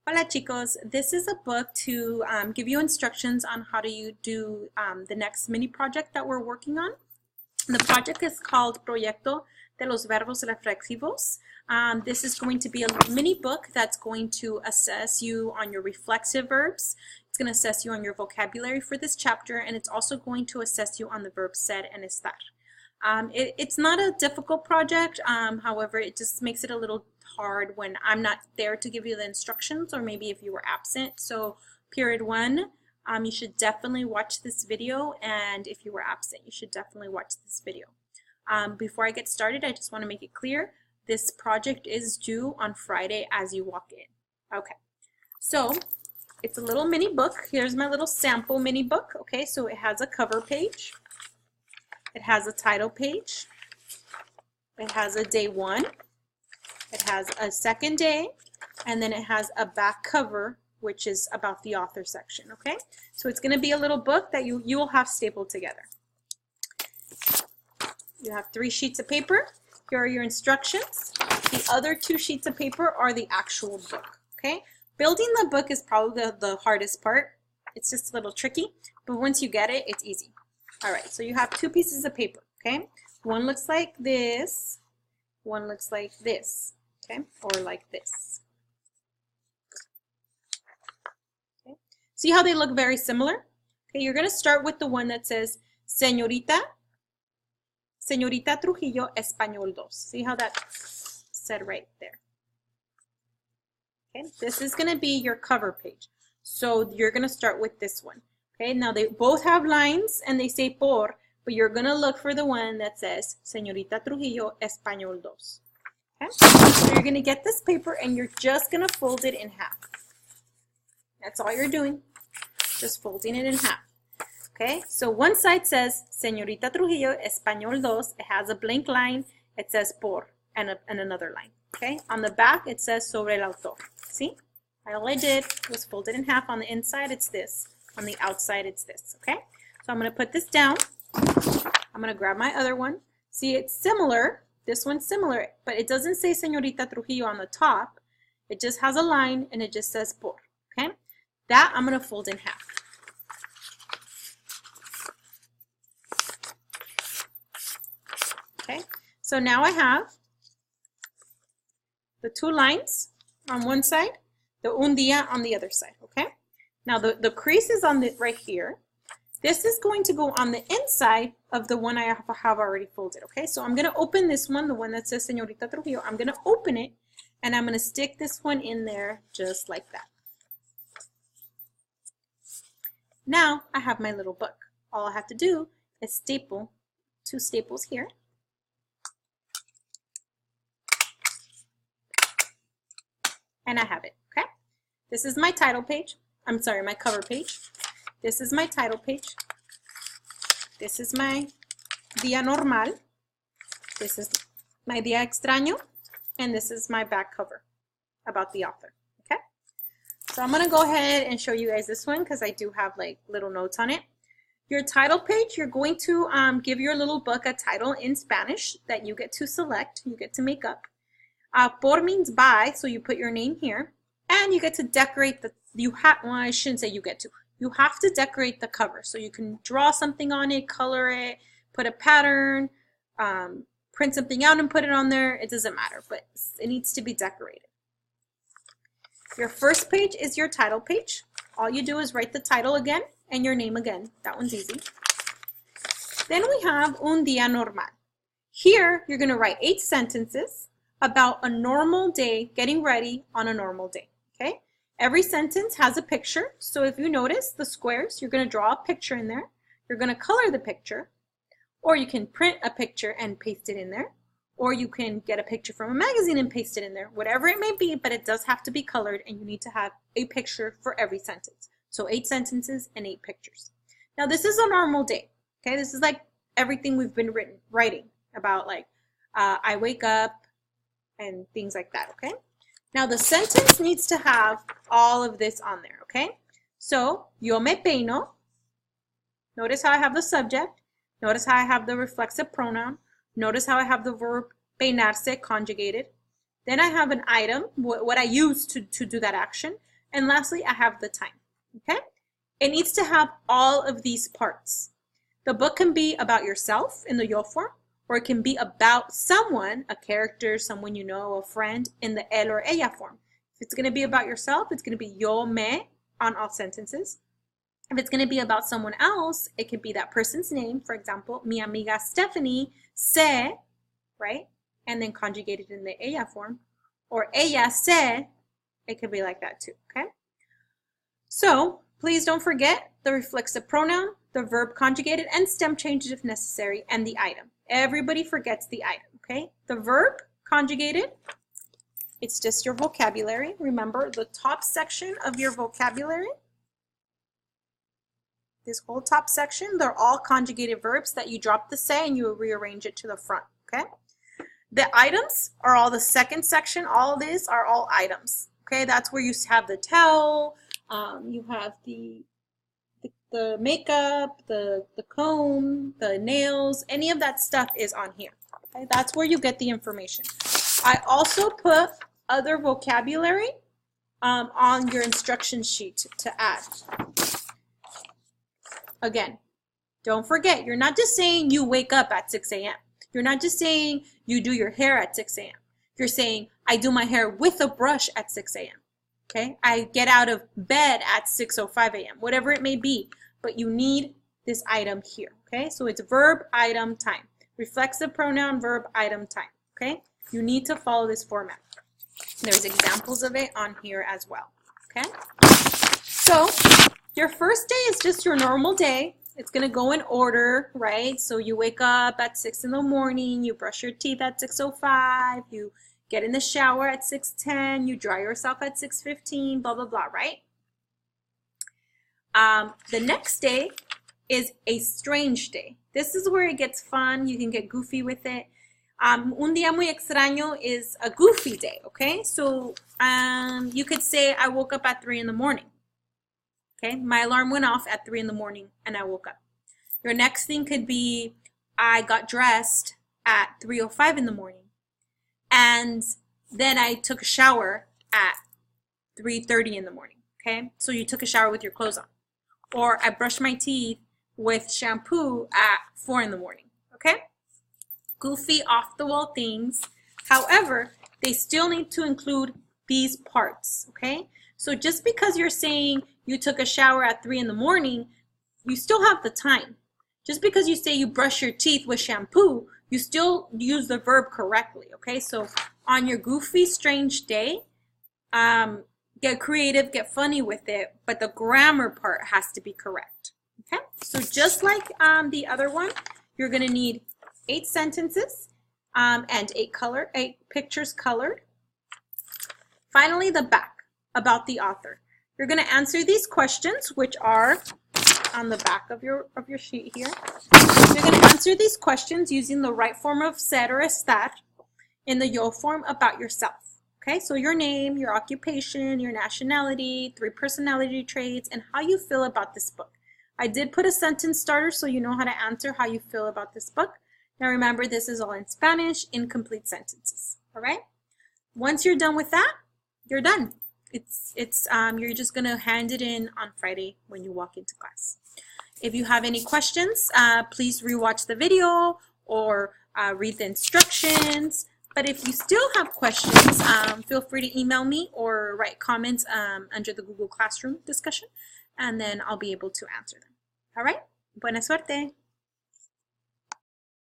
Hola chicos, this is a book to give you instructions on how to do the next mini project that we're working on. The project is called Proyecto de los Verbos Reflexivos. This is going to be a mini book that's going to assess you on your reflexive verbs. It's going to assess you on your vocabulary for this chapter, and it's also going to assess you on the verb ser and estar. It's not a difficult project, however, it just makes it a little hard when I'm not there to give you the instructions, or maybe if you were absent. So period 1, you should definitely watch this video, and if you were absent, you should definitely watch this video. Before I get started, I just want to make it clear, this project is due on Friday as you walk in. Okay, so it's a little mini book. Here's my little sample mini book. Okay, so it has a cover page. It has a title page. It has a day 1. It has a second day, and then it has a back cover, which is about the author section. Okay, so it's going to be a little book that you will have stapled together. You have 3 sheets of paper. Here are your instructions. The other 2 sheets of paper are the actual book. Okay, building the book is probably the hardest part. It's just a little tricky, but once you get it, it's easy. All right, so you have 2 pieces of paper. Okay, one looks like this, one looks like this. Okay, or like this. Okay. See how they look very similar? Okay, you're going to start with the one that says Señorita Trujillo, Español 2. See how that's said right there? Okay, this is going to be your cover page. So you're going to start with this one. Okay, now they both have lines and they say por, but you're going to look for the one that says Señorita Trujillo, Español 2. Okay, so you're going to get this paper and you're just going to fold it in half. That's all you're doing, just folding it in half. Okay, so one side says Señorita Trujillo, Español 2. It has a blank line. It says por and another line. Okay, on the back it says sobre el autor. See, all I did was fold it in half. On the inside it's this. On the outside it's this. Okay, so I'm going to put this down. I'm going to grab my other one. See, it's similar. This one's similar, but it doesn't say Señorita Trujillo on the top. It just has a line and it just says por. Okay, that I'm going to fold in half. Okay, so now I have the 2 lines on one side, the un día on the other side. Okay, now the crease is on the right here. This is going to go on the inside of the one I have already folded. Okay, so I'm going to open this one, the one that says Señorita Trujillo. I'm going to open it and I'm going to stick this one in there just like that. Now I have my little book. All I have to do is staple 2 staples here. And I have it. Okay, this is my title page. I'm sorry, my cover page. This is my title page. This is my día normal. This is my día extraño. And this is my back cover about the author. Okay, so I'm going to go ahead and show you guys this one because I do have like little notes on it. Your title page, you're going to give your little book a title in Spanish that you get to select, you get to make up. Por means by, so you put your name here. And you get to decorate well, I shouldn't say you get to. You have to decorate the cover. So you can draw something on it, color it, put a pattern, print something out and put it on there. It doesn't matter, but it needs to be decorated. Your first page is your title page. All you do is write the title again and your name again. That one's easy. Then we have un día normal. Here, you're going to write 8 sentences about a normal day, getting ready on a normal day. Okay? Every sentence has a picture, so if you notice the squares, you're going to draw a picture in there. You're going to color the picture, or you can print a picture and paste it in there, or you can get a picture from a magazine and paste it in there, whatever it may be, but it does have to be colored, and you need to have a picture for every sentence. So 8 sentences and 8 pictures. Now this is a normal day. Okay, this is like everything we've been writing about, like I wake up and things like that. Okay. Now the sentence needs to have all of this on there, okay? So, yo me peino. Notice how I have the subject. Notice how I have the reflexive pronoun. Notice how I have the verb peinarse conjugated. Then I have an item, what I use to do that action. And lastly, I have the time, okay? It needs to have all of these parts. The book can be about yourself in the yo form, or it can be about someone, a character, someone you know, a friend, in the él or ella form. If it's going to be about yourself, it's going to be yo me on all sentences. If it's going to be about someone else, it could be that person's name. For example, mi amiga Stephanie se, right? And then conjugated in the ella form. Or ella se, it could be like that too, okay? So please don't forget the reflexive pronoun, the verb conjugated, and stem changes if necessary, and the item. Everybody forgets the item, okay? The verb conjugated, it's just your vocabulary. Remember, the top section of your vocabulary, this whole top section, they're all conjugated verbs that you drop the se and you rearrange it to the front, okay? The items are all the second section. All of these are all items, okay? That's where you have the towel, you have the makeup, the comb, the nails, any of that stuff is on here, okay? That's where you get the information. I also put other vocabulary on your instruction sheet to add. Again, don't forget, you're not just saying you wake up at 6 a.m. You're not just saying you do your hair at 6 a.m. You're saying, I do my hair with a brush at 6 a.m. Okay? I get out of bed at 6:05 a.m. Whatever it may be, but you need this item here. Okay? So it's verb, item, time. Reflexive pronoun, verb, item, time. Okay? You need to follow this format. There's examples of it on here as well. Okay? So your first day is just your normal day. It's going to go in order, right? So you wake up at 6 in the morning, you brush your teeth at 6:05, you get in the shower at 6:10, you dry yourself at 6:15, blah, blah, blah, right? The next day is a strange day. This is where it gets fun. You can get goofy with it. Un día muy extraño is a goofy day, okay? So you could say I woke up at 3 in the morning. Okay, my alarm went off at 3 in the morning and I woke up. Your next thing could be I got dressed at 3:05 in the morning and then I took a shower at 3:30 in the morning. Okay, so you took a shower with your clothes on. Or I brushed my teeth with shampoo at 4 in the morning. Okay, goofy, off the wall things. However, they still need to include these parts. Okay, so just because you're saying you took a shower at 3 in the morning, you still have the time. Just because you say you brush your teeth with shampoo, you still use the verb correctly, okay? So on your goofy, strange day, get creative, get funny with it, but the grammar part has to be correct, okay? So just like the other one, you're gonna need 8 sentences and 8 pictures colored. Finally, the back, about the author. You're going to answer these questions, which are on the back of your sheet here. You're going to answer these questions using the right form of ser or estar in the yo form about yourself. Okay, so your name, your occupation, your nationality, 3 personality traits, and how you feel about this book. I did put a sentence starter so you know how to answer how you feel about this book. Now remember, this is all in Spanish, incomplete sentences. All right? Once you're done with that, you're done. You're just going to hand it in on Friday when you walk into class. If you have any questions, please rewatch the video or read the instructions. But if you still have questions, feel free to email me or write comments under the Google Classroom discussion, and then I'll be able to answer them. All right? Buena suerte.